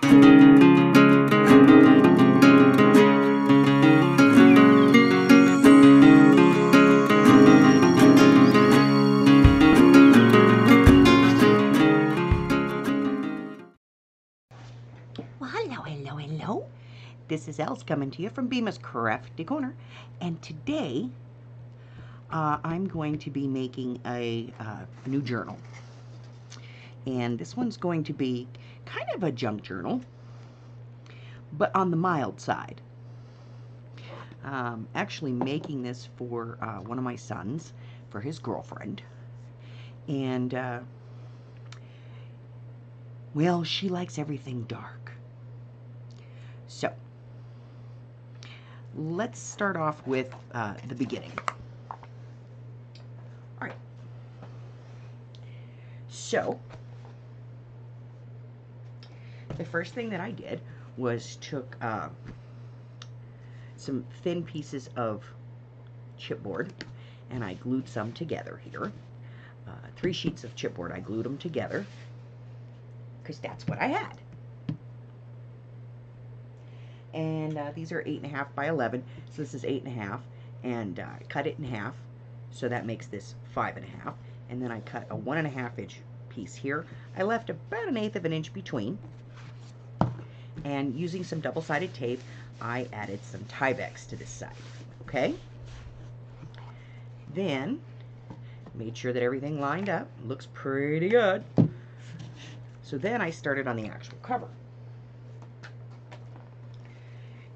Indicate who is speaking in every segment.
Speaker 1: Well, hello. This is Els coming to you from Bemis Crafty Corner, and today I'm going to be making a new journal. And this one's going to be kind of a junk journal, but on the mild side. Actually making this for one of my sons, for his girlfriend. And, well, she likes everything dark. So, let's start off with the beginning. Alright. So, the first thing that I did was took some thin pieces of chipboard and I glued some together here. 3 sheets of chipboard, I glued them together because that's what I had. And these are 8.5 by 11, so this is 8.5, and I cut it in half, so that makes this 5.5, and then I cut a 1.5 inch piece here. I left about 1/8 of an inch between, and using some double-sided tape, I added some Tyvek to this side, okay? Then, made sure that everything lined up, looks pretty good. So then I started on the actual cover.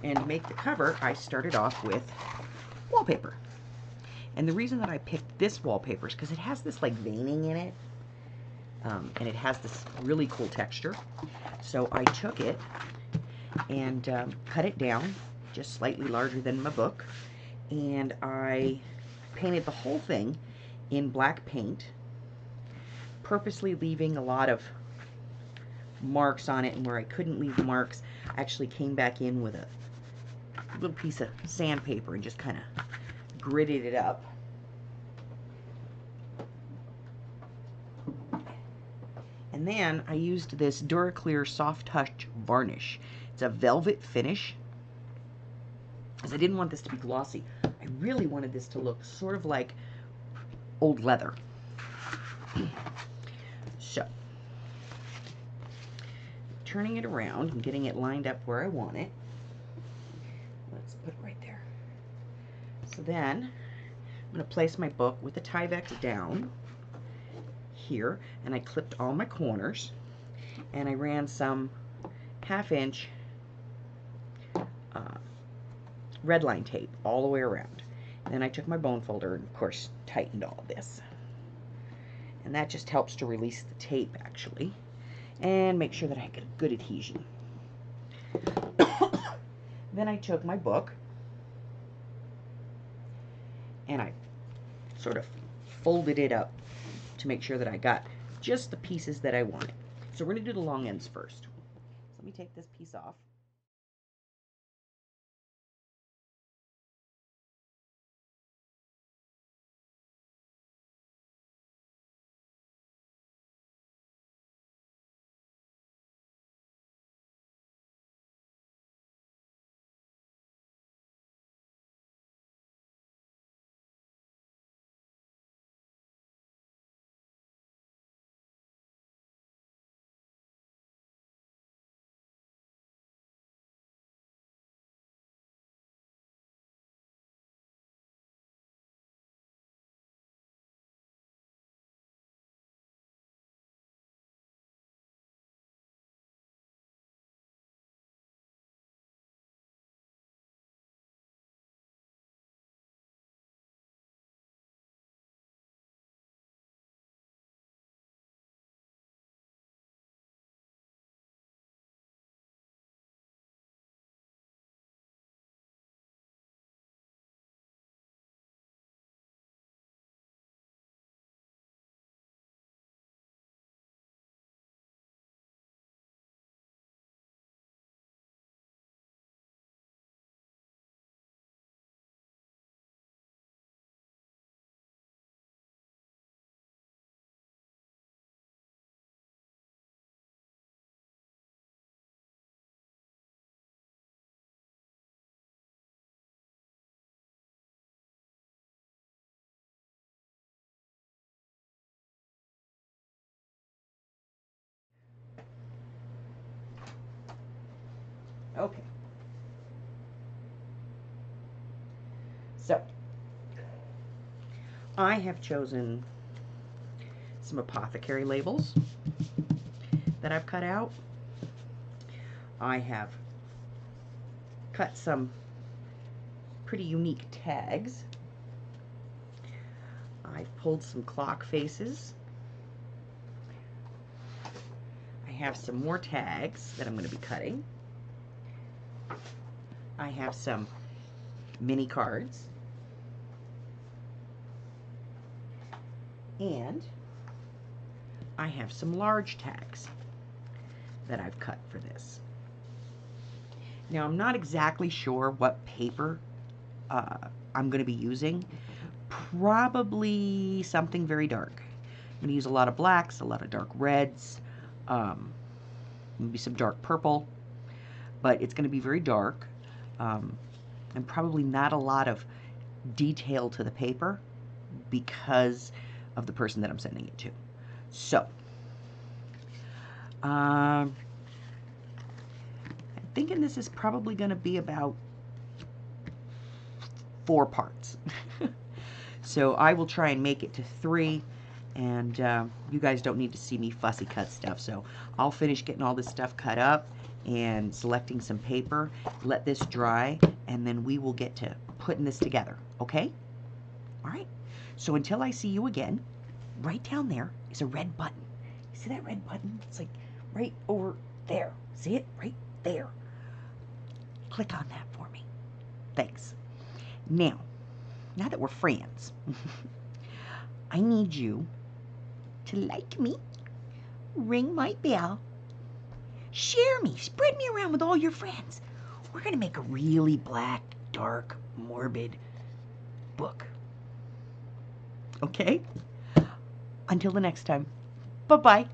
Speaker 1: And to make the cover, I started off with wallpaper. And the reason that I picked this wallpaper is because it has this like veining in it, and it has this really cool texture. So I took it and cut it down just slightly larger than my book, and I painted the whole thing in black paint, purposely leaving a lot of marks on it, and where I couldn't leave marks, I actually came back in with a little piece of sandpaper and just kind of gritted it up. And then I used this Duraclear Soft Touch varnish. It's a velvet finish, because I didn't want this to be glossy. I really wanted this to look sort of like old leather. So, turning it around and getting it lined up where I want it. Let's put it right there. So then, I'm going to place my book with the Tyvek down here, and I clipped all my corners, and I ran some 1/2 inch red line tape all the way around. And then I took my bone folder and, of course, tightened all of this. And that just helps to release the tape, actually, and make sure that I get a good adhesion. Then I took my book and I sort of folded it up to make sure that I got just the pieces that I wanted. So we're going to do the long ends first. So let me take this piece off. Okay. So, I have chosen some apothecary labels that I've cut out. I have cut some pretty unique tags. I've pulled some clock faces. I have some more tags that I'm going to be cutting. I have some mini cards. And I have some large tags that I've cut for this. Now, I'm not exactly sure what paper I'm going to be using. Probably something very dark. I'm going to use a lot of blacks, a lot of dark reds, maybe some dark purple, but it's going to be very dark, and probably not a lot of detail to the paper because of the person that I'm sending it to. So, I'm thinking this is probably going to be about 4 parts. So I will try and make it to 3, and you guys don't need to see me fussy cut stuff. So I'll finish getting all this stuff cut up and selecting some paper, let this dry, and then we will get to putting this together, okay? All right. So until I see you again, right down there is a red button. You see that red button? It's like right over there. See it? Right there. Click on that for me. Thanks. Now that we're friends, I need you to like me, ring my bell, share me, spread me around with all your friends. We're going to make a really black, dark, morbid book. Okay? Until the next time, bye-bye.